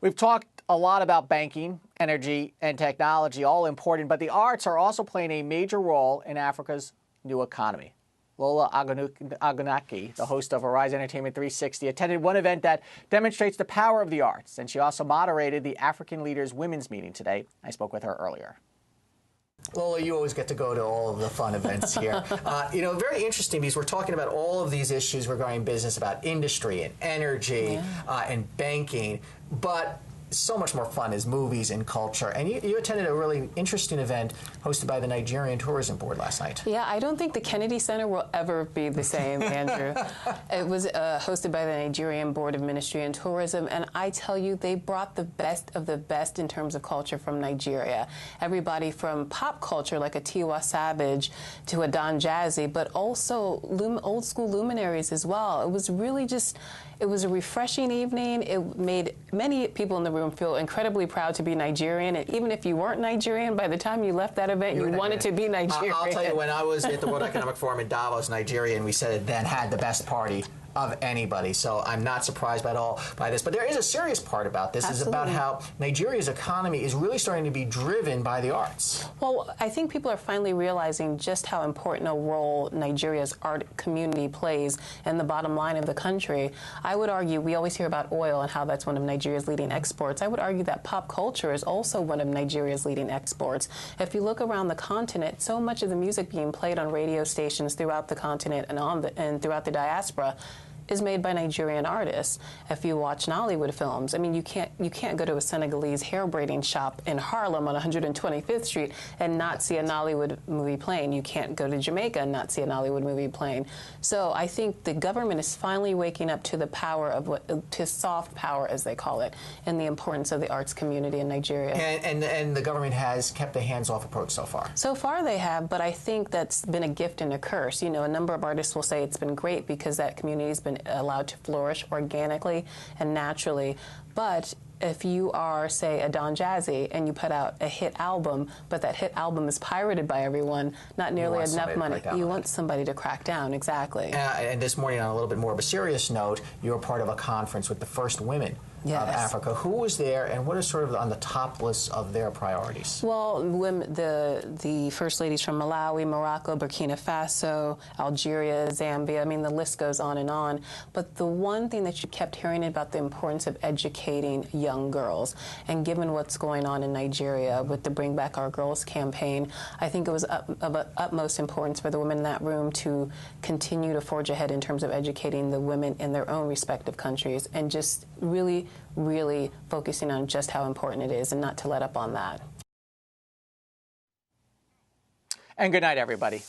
We've talked a lot about banking, energy, and technology, all important, but the arts are also playing a major role in Africa's new economy. Lola Ogunnaike, the host of Arise Entertainment 360, attended one event that demonstrates the power of the arts, and she also moderated the African Leaders Women's Meeting today. I spoke with her earlier. Lola, you always get to go to all of the fun events here. Very interesting because we're talking about all of these issues regarding business, about industry and energy and banking, but so much more fun is movies and culture. And you attended a really interesting event hosted by the Nigerian Tourism Board last night. Yeah, I don't think the Kennedy Center will ever be the same, Andrew. It was hosted by the Nigerian Board of Ministry and Tourism, and I tell you, they brought the best of the best in terms of culture from Nigeria. Everybody from pop culture, like a Tiwa Savage, to a Don Jazzy, but also old school luminaries as well. It was really it was a refreshing evening. It made many people in the room feel incredibly proud to be Nigerian, and even if you weren't Nigerian, by the time you left that event, you wanted to be Nigerian. I'll tell you, when I was at the World Economic Forum in Davos, Nigeria, and we said it then had the best party of anybody. So I'm not surprised at all by this. But there is a serious part about this. Absolutely. Is about how Nigeria's economy is really starting to be driven by the arts. Well, I think people are finally realizing just how important a role Nigeria's art community plays in the bottom line of the country. I would argue, we always hear about oil and how that's one of Nigeria's leading exports. I would argue that pop culture is also one of Nigeria's leading exports. If you look around the continent, so much of the music being played on radio stations throughout the continent and throughout the diaspora is made by Nigerian artists. If you watch Nollywood films, I mean, you can't go to a Senegalese hair braiding shop in Harlem on 125th Street and not see a Nollywood movie playing. You can't go to Jamaica and not see a Nollywood movie playing. So I think the government is finally waking up to the power of to soft power, as they call it, and the importance of the arts community in Nigeria. And the government has kept a hands-off approach so far. So far they have, but I think that's been a gift and a curse. You know, a number of artists will say it's been great because that community's been allowed to flourish organically and naturally. But if you are, say, a Don Jazzy and you put out a hit album, but that hit album is pirated by everyone, not nearly enough money. You want somebody to crack down, exactly. And this morning, on a little bit more of a serious note, you were part of a conference with the first women of Africa. Who was there, and what is sort of on the top list of their priorities? Well, the first ladies from Malawi, Morocco, Burkina Faso, Algeria, Zambia, I mean, the list goes on and on. But the one thing that you kept hearing about the importance of educating young girls, and given what's going on in Nigeria with the Bring Back Our Girls campaign, I think it was of utmost importance for the women in that room to continue to forge ahead in terms of educating the women in their own respective countries, and just really focusing on just how important it is and not to let up on that. And good night, everybody.